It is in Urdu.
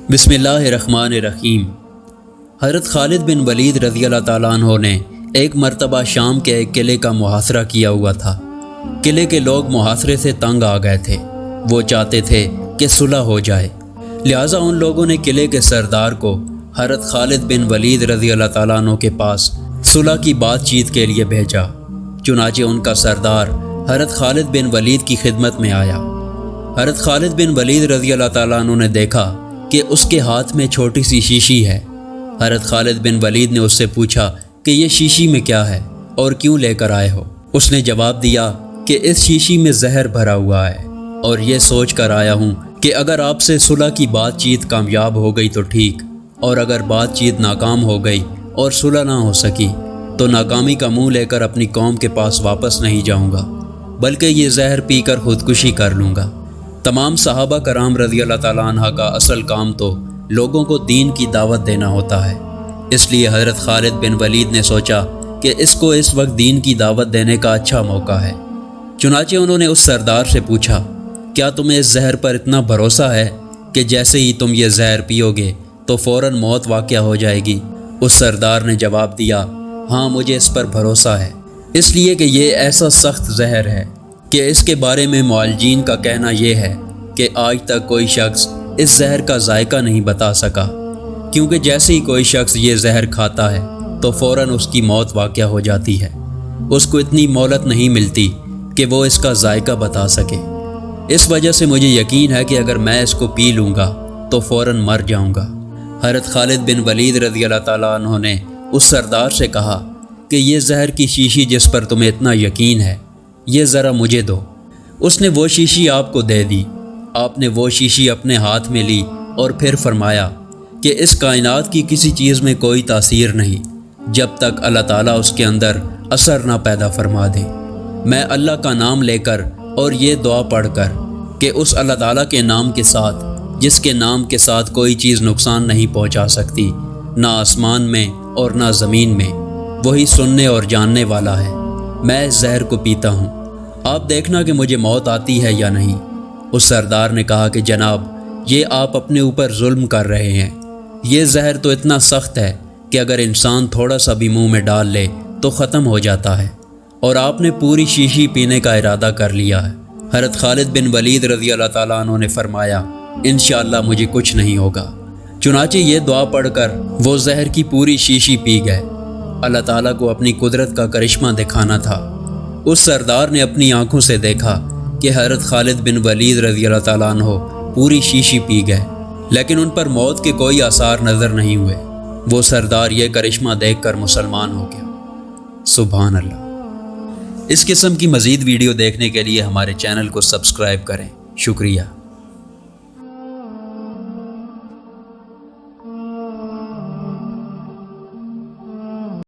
بسم اللہ الرحمن الرحیم۔ حضرت خالد بن ولید رضی اللہ تعالیٰ عنہ نے ایک مرتبہ شام کے ایک قلعے کا محاصرہ کیا ہوا تھا۔ قلعے کے لوگ محاصرے سے تنگ آ گئے تھے، وہ چاہتے تھے کہ صلح ہو جائے، لہٰذا ان لوگوں نے قلعے کے سردار کو حضرت خالد بن ولید رضی اللہ تعالیٰ عنہ کے پاس صلح کی بات چیت کے لیے بھیجا۔ چنانچہ ان کا سردار حضرت خالد بن ولید کی خدمت میں آیا۔ حضرت خالد بن ولید رضی اللہ تعالیٰ عنہ نے دیکھا کہ اس کے ہاتھ میں چھوٹی سی شیشی ہے۔ حضرت خالد بن ولید نے اس سے پوچھا کہ یہ شیشی میں کیا ہے اور کیوں لے کر آئے ہو؟ اس نے جواب دیا کہ اس شیشی میں زہر بھرا ہوا ہے اور یہ سوچ کر آیا ہوں کہ اگر آپ سے صلح کی بات چیت کامیاب ہو گئی تو ٹھیک، اور اگر بات چیت ناکام ہو گئی اور صلح نہ ہو سکی تو ناکامی کا منہ لے کر اپنی قوم کے پاس واپس نہیں جاؤں گا، بلکہ یہ زہر پی کر خودکشی کر لوں گا۔ تمام صحابہ کرام رضی اللہ تعالیٰ عنہ کا اصل کام تو لوگوں کو دین کی دعوت دینا ہوتا ہے، اس لیے حضرت خالد بن ولید نے سوچا کہ اس کو اس وقت دین کی دعوت دینے کا اچھا موقع ہے۔ چنانچہ انہوں نے اس سردار سے پوچھا، کیا تمہیں اس زہر پر اتنا بھروسہ ہے کہ جیسے ہی تم یہ زہر پیو گے تو فوراً موت واقع ہو جائے گی؟ اس سردار نے جواب دیا، ہاں مجھے اس پر بھروسہ ہے، اس لیے کہ یہ ایسا سخت زہر ہے کہ اس کے بارے میں معالجین کا کہنا یہ ہے کہ آج تک کوئی شخص اس زہر کا ذائقہ نہیں بتا سکا، کیونکہ جیسے ہی کوئی شخص یہ زہر کھاتا ہے تو فوراً اس کی موت واقع ہو جاتی ہے، اس کو اتنی مہلت نہیں ملتی کہ وہ اس کا ذائقہ بتا سکے۔ اس وجہ سے مجھے یقین ہے کہ اگر میں اس کو پی لوں گا تو فوراً مر جاؤں گا۔ حضرت خالد بن ولید رضی اللہ تعالیٰ عنہ نے اس سردار سے کہا کہ یہ زہر کی شیشی جس پر تمہیں اتنا یقین ہے، یہ ذرا مجھے دو۔ اس نے وہ شیشی آپ کو دے دی۔ آپ نے وہ شیشی اپنے ہاتھ میں لی اور پھر فرمایا کہ اس کائنات کی کسی چیز میں کوئی تاثیر نہیں جب تک اللہ تعالیٰ اس کے اندر اثر نہ پیدا فرما دے۔ میں اللہ کا نام لے کر اور یہ دعا پڑھ کر کہ اس اللہ تعالیٰ کے نام کے ساتھ جس کے نام کے ساتھ کوئی چیز نقصان نہیں پہنچا سکتی، نہ آسمان میں اور نہ زمین میں، وہی سننے اور جاننے والا ہے، میں اس زہر کو پیتا ہوں، آپ دیکھنا کہ مجھے موت آتی ہے یا نہیں۔ اس سردار نے کہا کہ جناب، یہ آپ اپنے اوپر ظلم کر رہے ہیں، یہ زہر تو اتنا سخت ہے کہ اگر انسان تھوڑا سا بھی منہ میں ڈال لے تو ختم ہو جاتا ہے، اور آپ نے پوری شیشی پینے کا ارادہ کر لیا ہے۔ حضرت خالد بن ولید رضی اللہ تعالیٰ عنہ نے فرمایا، انشاءاللہ مجھے کچھ نہیں ہوگا۔ چنانچہ یہ دعا پڑھ کر وہ زہر کی پوری شیشی پی گئے۔ اللہ تعالیٰ کو اپنی قدرت کا کرشمہ دکھانا تھا۔ اس سردار نے اپنی آنکھوں سے دیکھا کہ حضرت خالد بن ولید رضی اللہ تعالیٰ عنہ پوری شیشی پی گئے، لیکن ان پر موت کے کوئی آثار نظر نہیں ہوئے۔ وہ سردار یہ کرشمہ دیکھ کر مسلمان ہو گیا۔ سبحان اللہ۔ اس قسم کی مزید ویڈیو دیکھنے کے لیے ہمارے چینل کو سبسکرائب کریں۔ شکریہ۔